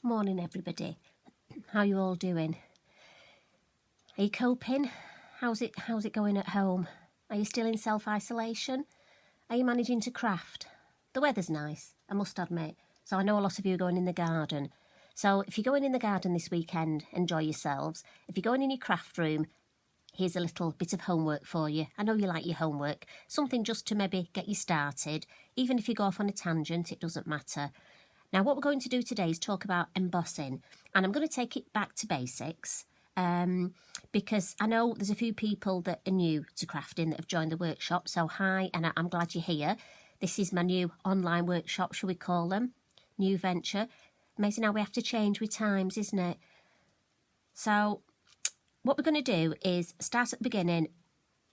Morning everybody. How you all doing? Are you coping? How's it going at home? Are you still in self-isolation? Are you managing to craft? The weather's nice, I must admit. So I know a lot of you are going in the garden. So if you're going in the garden this weekend, enjoy yourselves. If you're going in your craft room, here's a little bit of homework for you. I know you like your homework. Something just to maybe get you started. Even if you go off on a tangent, it doesn't matter. Now, what we're going to do today is talk about embossing. And I'm going to take it back to basics. Because I know there's a few people that are new to crafting that have joined the workshop. So hi, and I'm glad you're here. This is my new online workshop, shall we call them? New venture. Amazing how we have to change with times, isn't it? So what we're going to do is start at the beginning,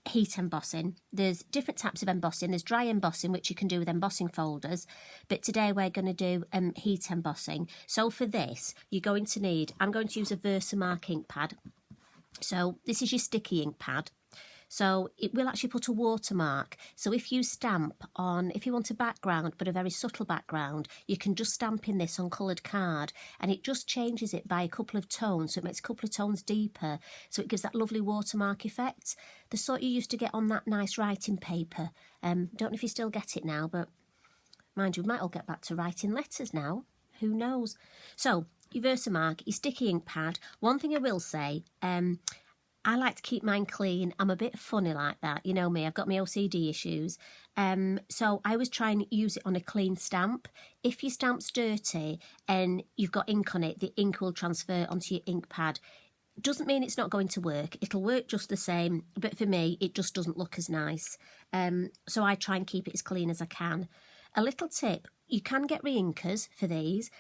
heat embossing. There's different types of embossing. There's dry embossing, which you can do with embossing folders. But today we're going to do heat embossing. So for this, you're going to need, I'm going to use a Versamark ink pad. So this is your sticky ink pad. So it will actually put a watermark. So if you stamp on, if you want a background, but a very subtle background, you can just stamp in this on coloured card and it just changes it by a couple of tones. So it makes a couple of tones deeper. So it gives that lovely watermark effect. The sort you used to get on that nice writing paper. Don't know if you still get it now, but mind you, we might all get back to writing letters now. Who knows? So your Versamark, your sticky ink pad. One thing I will say, I like to keep mine clean. I'm a bit funny like that. You know me, I've got my OCD issues. So I always try and use it on a clean stamp. If your stamp's dirty and you've got ink on it, the ink will transfer onto your ink pad. Doesn't mean it's not going to work. It'll work just the same. But for me, it just doesn't look as nice. So I try and keep it as clean as I can. A little tip, you can get re-inkers for these.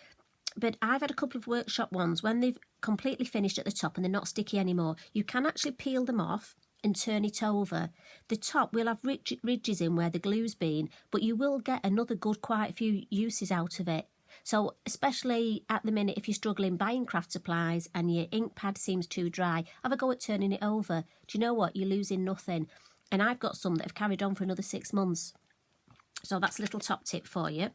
But I've had a couple of workshop ones, when they've completely finished at the top and they're not sticky anymore, you can actually peel them off and turn it over. The top will have ridges in where the glue's been, but you will get another good quite a few uses out of it. So especially at the minute, if you're struggling buying craft supplies and your ink pad seems too dry, have a go at turning it over. Do you know what? You're losing nothing. And I've got some that have carried on for another 6 months. So that's a little top tip for you.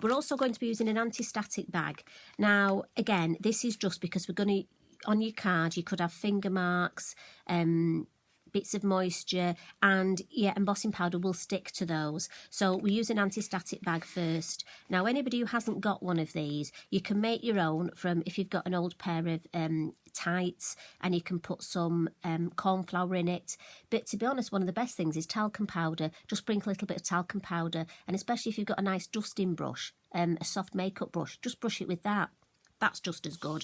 We're also going to be using an anti-static bag. Now, again, this is just because we're going to, on your card, you could have finger marks, bits of moisture, and yeah, embossing powder will stick to those. So we use an anti-static bag first. Now, anybody who hasn't got one of these, you can make your own from, if you've got an old pair of tights, and you can put some corn flour in it. But to be honest, one of the best things is talcum powder. Just sprinkle a little bit of talcum powder, and especially if you've got a nice dusting brush, a soft makeup brush, just brush it with that. That's just as good.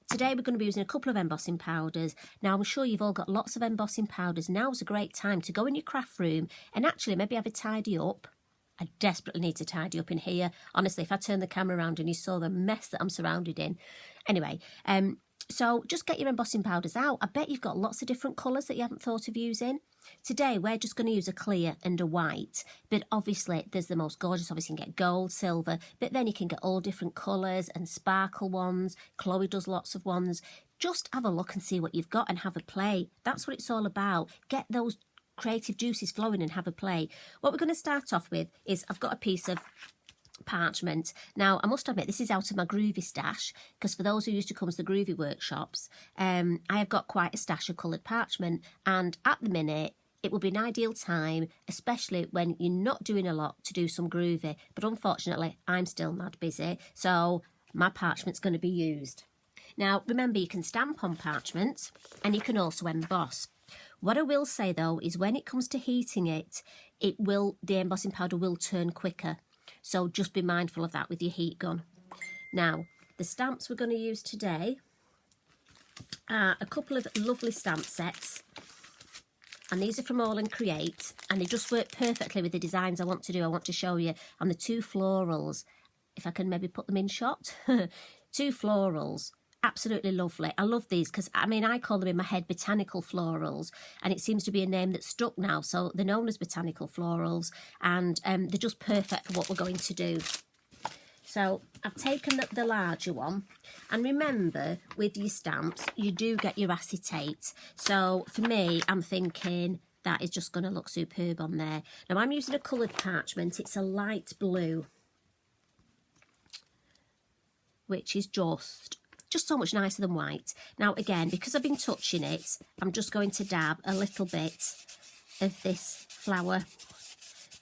Today we're going to be using a couple of embossing powders. Now I'm sure you've all got lots of embossing powders. Now's a great time to go in your craft room and actually maybe have a tidy up. I desperately need to tidy up in here. Honestly, if I turn the camera around and you saw the mess that I'm surrounded in. Anyway, so just get your embossing powders out. I bet you've got lots of different colours that you haven't thought of using. Today we're just going to use a clear and a white, but obviously there's the most gorgeous. Obviously you can get gold, silver, but then you can get all different colours and sparkle ones. Chloe does lots of ones. Just have a look and see what you've got and have a play. That's what it's all about. Get those creative juices flowing and have a play. What we're going to start off with is, I've got a piece of parchment. Now I must admit this is out of my groovy stash, because for those who used to come to the groovy workshops, I have got quite a stash of coloured parchment, and at the minute it will be an ideal time, especially when you're not doing a lot, to do some groovy. But unfortunately I'm still mad busy, so my parchment's going to be used. Now remember, you can stamp on parchment and you can also emboss. What I will say though is, when it comes to heating it, the embossing powder will turn quicker. So just be mindful of that with your heat gun. Now, the stamps we're going to use today are a couple of lovely stamp sets. And these are from All and Create, and they just work perfectly with the designs I want to do. I want to show you on the 2 florals. If I can maybe put them in shot. 2 florals. Absolutely lovely. I love these because, I mean, I call them in my head Botanical Florals, and it seems to be a name that's stuck now. So they're known as Botanical Florals, and they're just perfect for what we're going to do. So I've taken the larger one, and remember, with your stamps, you do get your acetate. So for me, I'm thinking that is just going to look superb on there. Now I'm using a coloured parchment. It's a light blue. which is just so much nicer than white. Now again, because I've been touching it, I'm just going to dab a little bit of this flower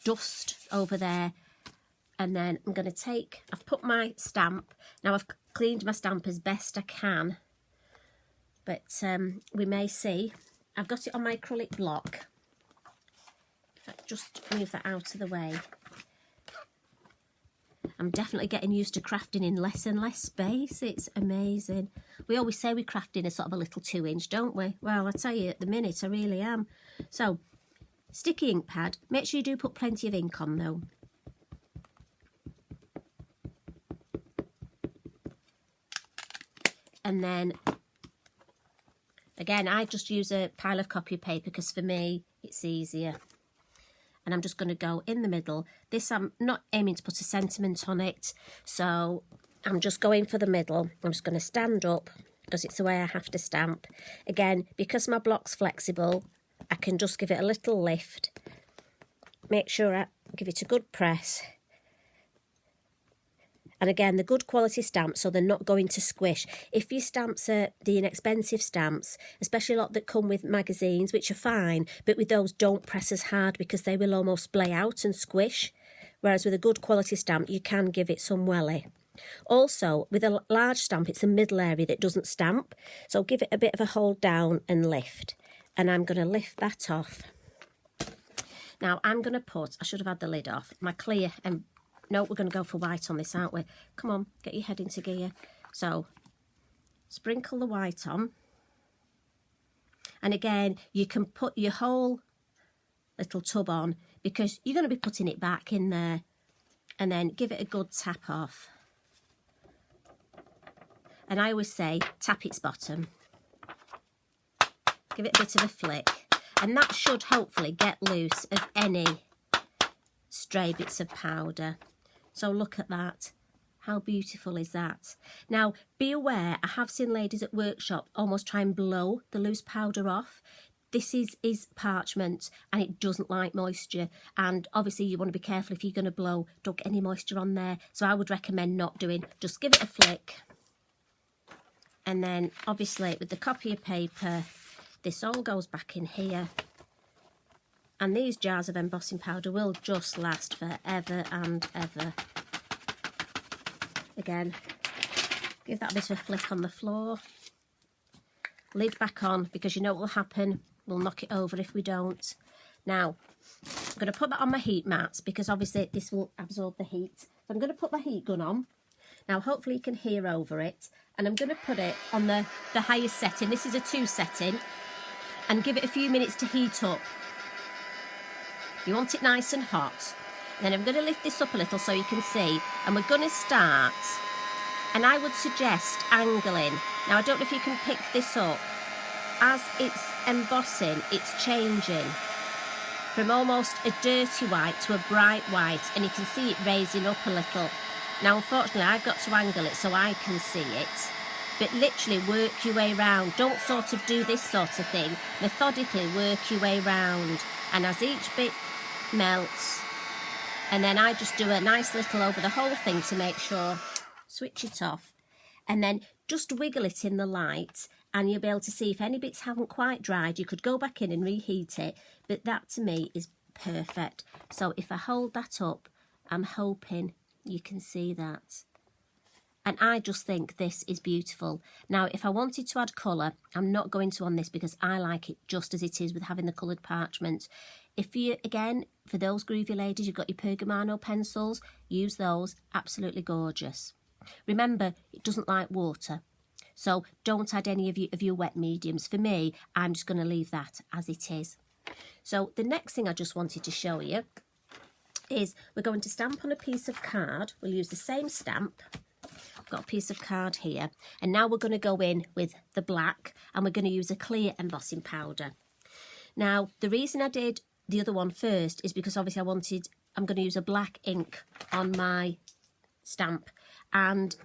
dust over there, and then I'm going to take, I've put my stamp, now I've cleaned my stamp as best I can, but we may see, I've got it on my acrylic block. If I just move that out of the way. I'm definitely getting used to crafting in less and less space. It's amazing. We always say we craft in a sort of a little 2-inch, don't we? Well, I tell you, at the minute, I really am. So, sticky ink pad. Make sure you do put plenty of ink on, though. And then, again, I just use a pile of copy paper because for me, it's easier. And I'm just going to go in the middle. This, I'm not aiming to put a sentiment on it, so I'm just going for the middle. I'm just going to stand up because it's the way I have to stamp. Again, because my block's flexible, I can just give it a little lift. Make sure I give it a good press. And again, the good quality stamps, so they're not going to squish. If your stamps are the inexpensive stamps, especially a lot that come with magazines, which are fine, but with those, don't press as hard because they will almost splay out and squish. Whereas with a good quality stamp, you can give it some welly. Also, with a large stamp, it's a middle area that doesn't stamp. So give it a bit of a hold down and lift. And I'm going to lift that off. Now, I'm going to put, I should have had the lid off, my clear and no, we're going to go for white on this, aren't we? Come on, get your head into gear. So, sprinkle the white on. And again, you can put your whole little tub on because you're going to be putting it back in there. And then give it a good tap off. And I always say, tap its bottom. Give it a bit of a flick. And that should hopefully get loose of any stray bits of powder. So look at that. How beautiful is that? Now, be aware, I have seen ladies at workshop almost try and blow the loose powder off. This is parchment and it doesn't like moisture. And obviously you want to be careful if you're going to blow, don't get any moisture on there. So I would recommend not doing, just give it a flick. And then obviously with the copier paper, this all goes back in here. And these jars of embossing powder will just last forever and ever. Again, give that a bit of a flick on the floor. Lid back on because you know what will happen. We'll knock it over if we don't. Now, I'm going to put that on my heat mats because obviously this will absorb the heat. So I'm going to put my heat gun on. Now, hopefully you can hear over it. And I'm going to put it on the highest setting. This is a 2 setting. And give it a few minutes to heat up. You want it nice and hot. Then I'm going to lift this up a little so you can see. And we're going to start. And I would suggest angling. Now, I don't know if you can pick this up. As it's embossing, it's changing from almost a dirty white to a bright white. And you can see it raising up a little. Now, unfortunately, I've got to angle it so I can see it. But literally work your way round. Don't sort of do this sort of thing. Methodically work your way round. And as each bit melts, and then I just do a nice little over the whole thing to make sure, switch it off, and then just wiggle it in the light, and you'll be able to see if any bits haven't quite dried. You could go back in and reheat it, but that to me is perfect. So if I hold that up, I'm hoping you can see that. And I just think this is beautiful. Now, if I wanted to add colour, I'm not going to on this because I like it just as it is with having the coloured parchment. If you, again, for those groovy ladies, you've got your Pergamano pencils, use those, absolutely gorgeous. Remember, it doesn't like water, so don't add any of your wet mediums. For me, I'm just going to leave that as it is. So the next thing I just wanted to show you is we're going to stamp on a piece of card. We'll use the same stamp. I've got a piece of card here, and now we're going to go in with the black, and we're going to use a clear embossing powder. Now, the reason I did the other one first is because obviously I'm going to use a black ink on my stamp, and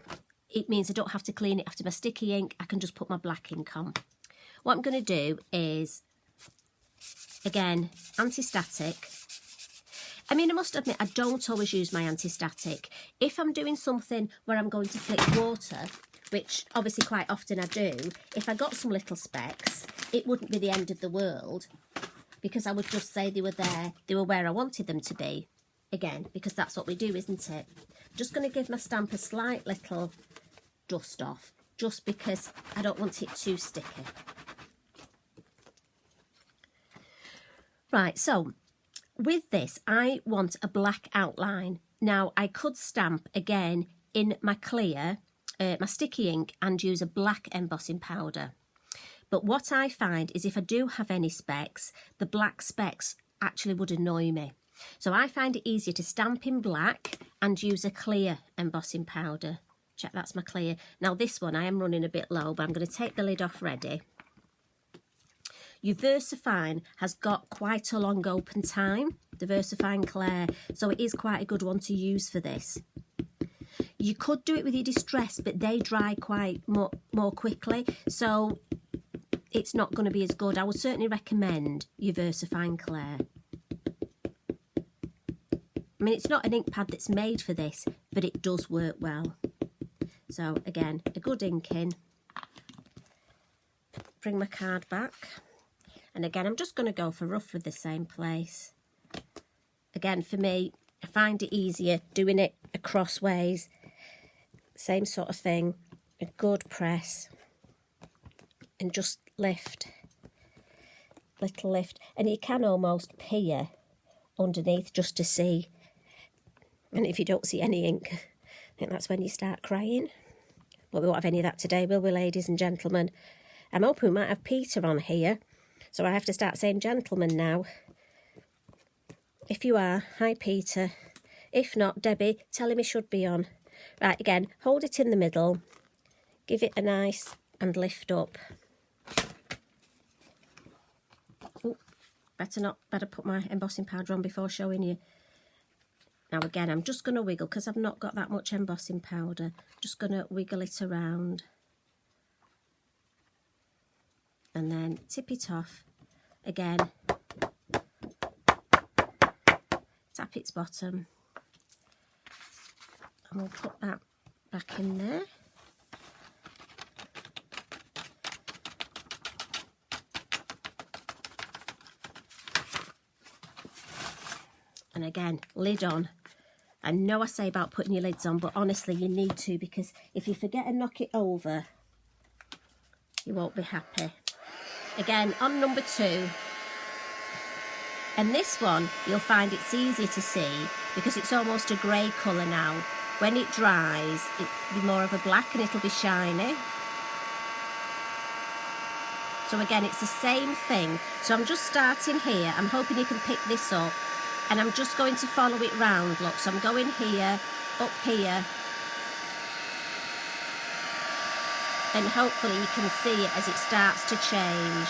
it means I don't have to clean it after my sticky ink. I can just put my black ink on. What I'm going to do is, again, anti-static, I mean, I must admit, I don't always use my anti-static. If I'm doing something where I'm going to flick water, which obviously quite often I do, if I got some little specks, it wouldn't be the end of the world, because I would just say they were there, they were where I wanted them to be. Again, because that's what we do, isn't it? Just going to give my stamp a slight little dust off, just because I don't want it too sticky. Right, so with this, I want a black outline. Now, I could stamp again in my clear, my sticky ink, and use a black embossing powder. But what I find is if I do have any specks, the black specks actually would annoy me. So I find it easier to stamp in black and use a clear embossing powder. Check, that's my clear. Now this one I am running a bit low, but I'm going to take the lid off ready. Your VersaFine has got quite a long open time, the VersaFine Clair, so it is quite a good one to use for this. You could do it with your Distress, but they dry quite more quickly, so it's not going to be as good. I would certainly recommend your VersaFine Clair. I mean, it's not an ink pad that's made for this, but it does work well. So again, a good ink in. Bring my card back. And again, I'm just going to go for roughly the same place. Again, for me, I find it easier doing it across ways. Same sort of thing. A good press. And just lift. Little lift. And you can almost peer underneath just to see. And if you don't see any ink, I think that's when you start crying. But we won't have any of that today, will we, ladies and gentlemen? I'm hoping we might have Peter on here. So I have to start saying gentlemen now. If you are, hi Peter. If not, Debbie, tell him he should be on. Right, again, hold it in the middle. Give it a nice and lift up. Ooh, better put my embossing powder on before showing you. Now again, I'm just going to wiggle because I've not got that much embossing powder. Just going to wiggle it around. And then tip it off again, tap its bottom, and we'll put that back in there. And again, lid on. I know I say about putting your lids on, but honestly you need to, because if you forget and knock it over, you won't be happy. Again, on number 2, and this one you'll find it's easy to see because it's almost a grey colour now. When it dries, it'll be more of a black and it'll be shiny. So again, it's the same thing. So I'm just starting here. I'm hoping you can pick this up, and I'm just going to follow it round. Look, so I'm going here, up here, and hopefully you can see it as it starts to change.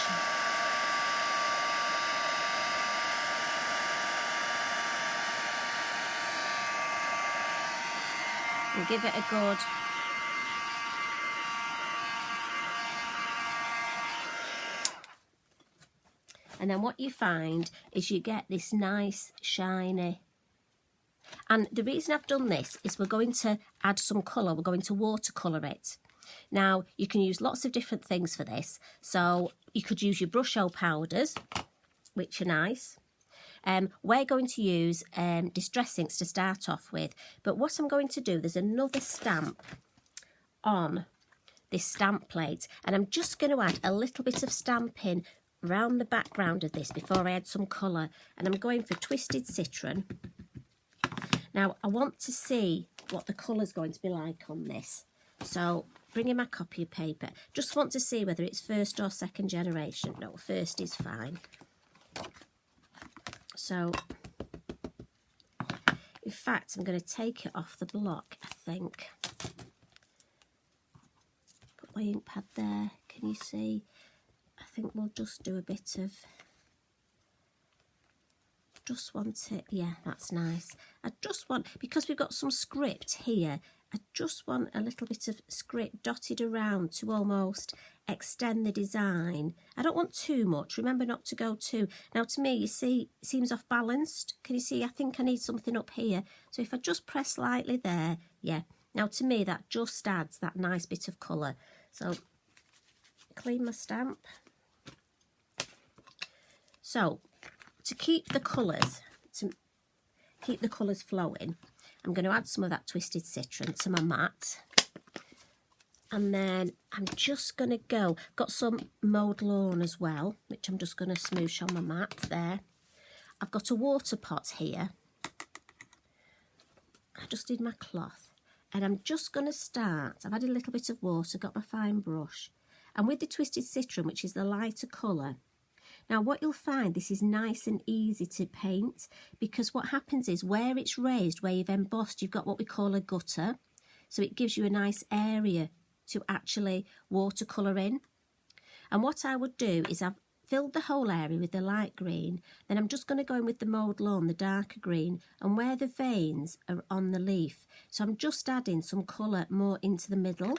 And give it a good and then what you find is you get this nice shiny. And the reason I've done this is we're going to add some colour. We're going to watercolour it. Now, you can use lots of different things for this. So you could use your brush hole powders, which are nice. We're going to use Distress inks to start off with. But what I'm going to do, there's another stamp on this stamp plate. And I'm just going to add a little bit of stamping around the background of this before I add some colour. And I'm going for Twisted Citron. Now, I want to see what the colour's going to be like on this. So, bringing my copy of paper. Just want to see whether it's first or second generation. No, first is fine. So, in fact, I'm going to take it off the block, I think. Put my ink pad there. Can you see? I think we'll just do a bit of... Just want it, yeah, that's nice. I just want, because we've got some script here, I just want a little bit of script dotted around to almost extend the design. I don't want too much. Remember not to go too. Now to me, you see, it seems off balanced. Can you see? I think I need something up here. So if I just press lightly there, yeah. Now to me, that just adds that nice bit of colour. So clean my stamp. So to keep the colours, flowing, I'm going to add some of that Twisted Citron to my mat. And then I'm just going to go, got some mowed lawn as well, which I'm just going to smoosh on my mat there. I've got a water pot here. I just did my cloth. And I'm just going to start, I've added a little bit of water, got my fine brush. And with the Twisted Citron, which is the lighter colour, now what you'll find, this is nice and easy to paint, because what happens is where it's raised, where you've embossed, you've got what we call a gutter. So it gives you a nice area to actually watercolour in. And what I would do is I've filled the whole area with the light green, then I'm just going to go in with the mowed lawn, the darker green, and where the veins are on the leaf. So I'm just adding some colour more into the middle.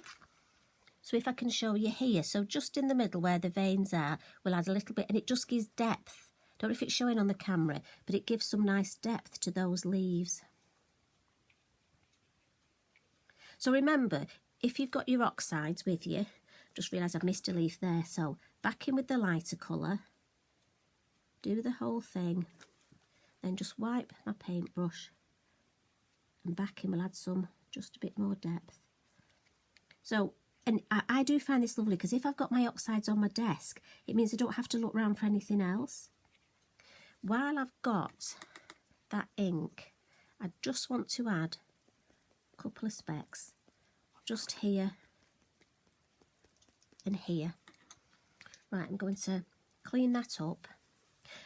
So if I can show you here, so just in the middle where the veins are, we'll add a little bit, and it just gives depth. Don't know if it's showing on the camera, but it gives some nice depth to those leaves. So remember, if you've got your oxides with you, just realise I've missed a leaf there, so back in with the lighter colour, do the whole thing, then just wipe my paintbrush, and back in we'll add some, just a bit more depth. So, and I do find this lovely, because if I've got my oxides on my desk, it means I don't have to look around for anything else. While I've got that ink, I just want to add a couple of specks, just here and here. Right, I'm going to clean that up.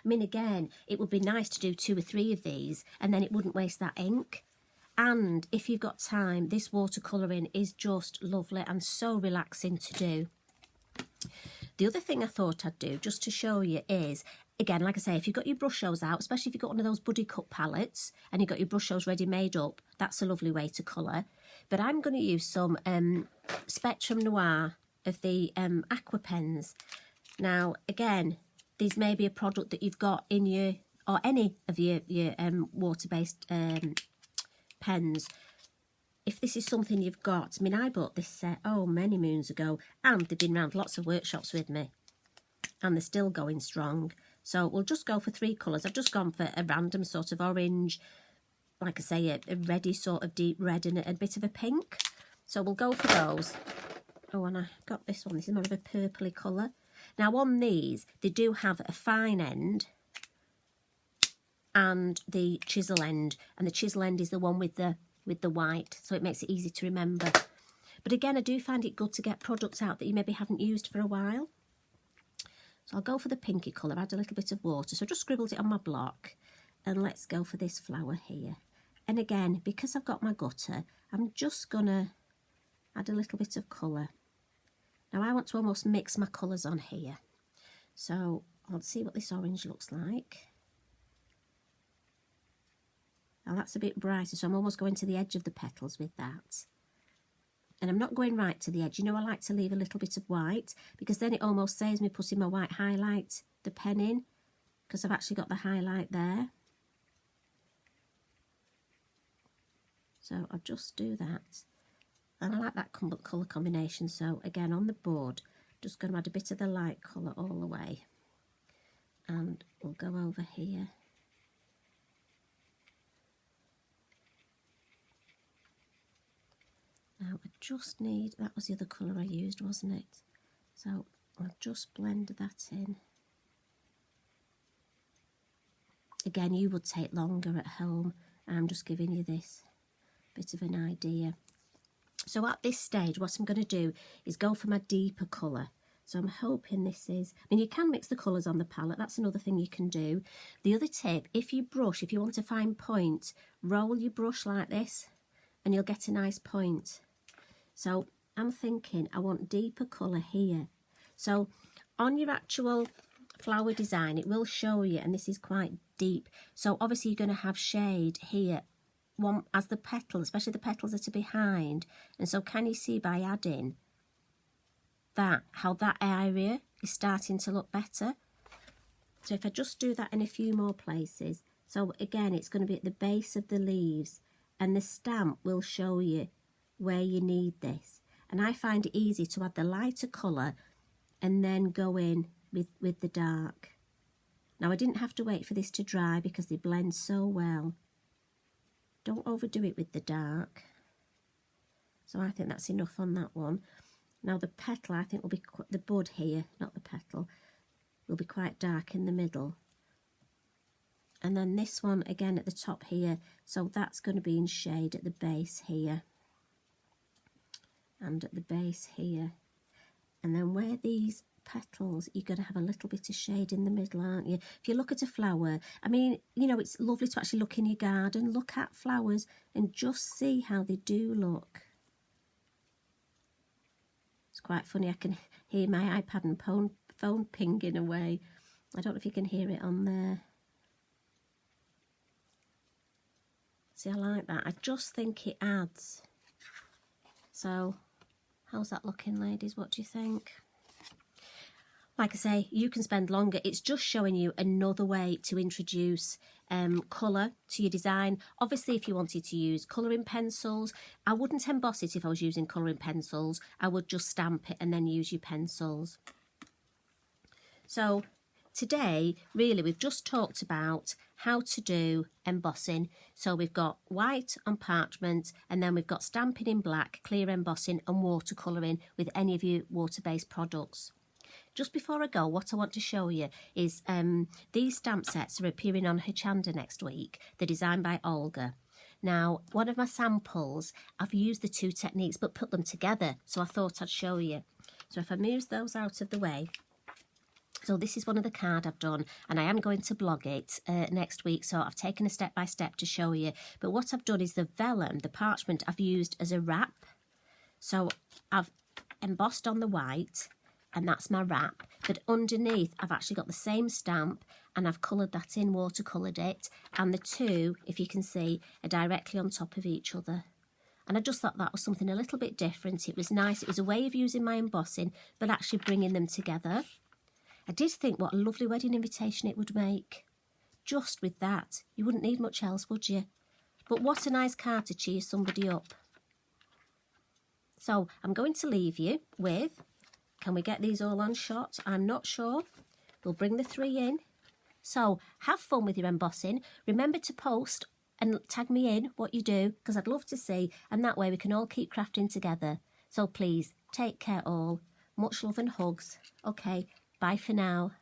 I mean, again, it would be nice to do 2 or 3 of these, and then it wouldn't waste that ink. And if you've got time, this watercolouring is just lovely and so relaxing to do. The other thing I thought I'd do, just to show you, is, again, like I say, if you've got your brushos out, especially if you've got one of those buddy cut palettes and you've got your brushos ready made up, that's a lovely way to colour. But I'm going to use some Spectrum Noir of the aqua pens. Now, again, these may be a product that you've got in your, or any of your water-based pens. If this is something you've got, I mean, I bought this set, many moons ago, and they've been around lots of workshops with me, and they're still going strong. So we'll just go for 3 colours. I've just gone for a random sort of orange, like I say, a reddy sort of deep red, and a bit of a pink. So we'll go for those. Oh, and I got this one. This is more of a purpley colour. Now on these, they do have a fine end and the chisel end, and the chisel end is the one with the white, so it makes it easy to remember. But again, I do find it good to get products out that you maybe haven't used for a while. So I'll go for the pinky colour, add a little bit of water, so I just scribbled it on my block, and let's go for this flower here. And again, because I've got my gutter, I'm just gonna add a little bit of colour. Now I want to almost mix my colours on here, so I'll see what this orange looks like. Now that's a bit brighter, so I'm almost going to the edge of the petals with that. And I'm not going right to the edge. You know, I like to leave a little bit of white, because then it almost saves me putting my white highlight, the pen in, because I've actually got the highlight there. So I'll just do that. And I like that colour combination, so again on the board, just going to add a bit of the light colour all the way. And we'll go over here. Now I just need, that was the other colour I used, wasn't it? So I'll just blend that in. Again, you would take longer at home. I'm just giving you this bit of an idea. So at this stage, what I'm going to do is go for my deeper colour. So I'm hoping this is, I mean, you can mix the colours on the palette. That's another thing you can do. The other tip, if you brush, if you want a fine point, roll your brush like this and you'll get a nice point. So I'm thinking I want deeper colour here. So on your actual flower design, it will show you, and this is quite deep. So obviously you're going to have shade here one as the petals, especially the petals that are behind. And so can you see by adding that, how that area is starting to look better? So if I just do that in a few more places, so again, it's going to be at the base of the leaves, and the stamp will show you where you need this. And I find it easy to add the lighter colour and then go in with the dark. Now, I didn't have to wait for this to dry because they blend so well. Don't overdo it with the dark. So I think that's enough on that one. Now the petal, I think, will be, the bud here, not the petal, will be quite dark in the middle. And then this one again at the top here, so that's going to be in shade at the base here and at the base here. And then where these petals, you're going to have a little bit of shade in the middle, aren't you? If you look at a flower, I mean, you know, it's lovely to actually look in your garden, look at flowers and just see how they do look. It's quite funny, I can hear my iPad and phone pinging away. I don't know if you can hear it on there. See, I like that. I just think it adds. So, how's that looking, ladies? What do you think? Like I say, you can spend longer. It's just showing you another way to introduce colour to your design. Obviously, if you wanted to use colouring pencils, I wouldn't emboss it if I was using colouring pencils. I would just stamp it and then use your pencils. So today, really, we've just talked about how to do embossing. So we've got white on parchment, and then we've got stamping in black, clear embossing and watercolouring with any of your water-based products. Just before I go, what I want to show you is these stamp sets are appearing on Hochanda next week. They're designed by Olga. Now, one of my samples, I've used the two techniques but put them together, so I thought I'd show you. So if I move those out of the way, so this is one of the card I've done, and I am going to blog it next week, so I've taken a step by step to show you. But what I've done is the vellum, the parchment, I've used as a wrap. So I've embossed on the white, and that's my wrap. But underneath, I've actually got the same stamp, and I've coloured that in, watercoloured it, and the two, if you can see, are directly on top of each other. And I just thought that was something a little bit different. It was nice. It was a way of using my embossing, but actually bringing them together. I did think what a lovely wedding invitation it would make. Just with that, you wouldn't need much else, would you? But what a nice card to cheer somebody up. So I'm going to leave you with, can we get these all on shot? I'm not sure. We'll bring the 3 in. So have fun with your embossing. Remember to post and tag me in what you do, because I'd love to see, and that way we can all keep crafting together. So please, take care all. Much love and hugs. Okay. Bye for now.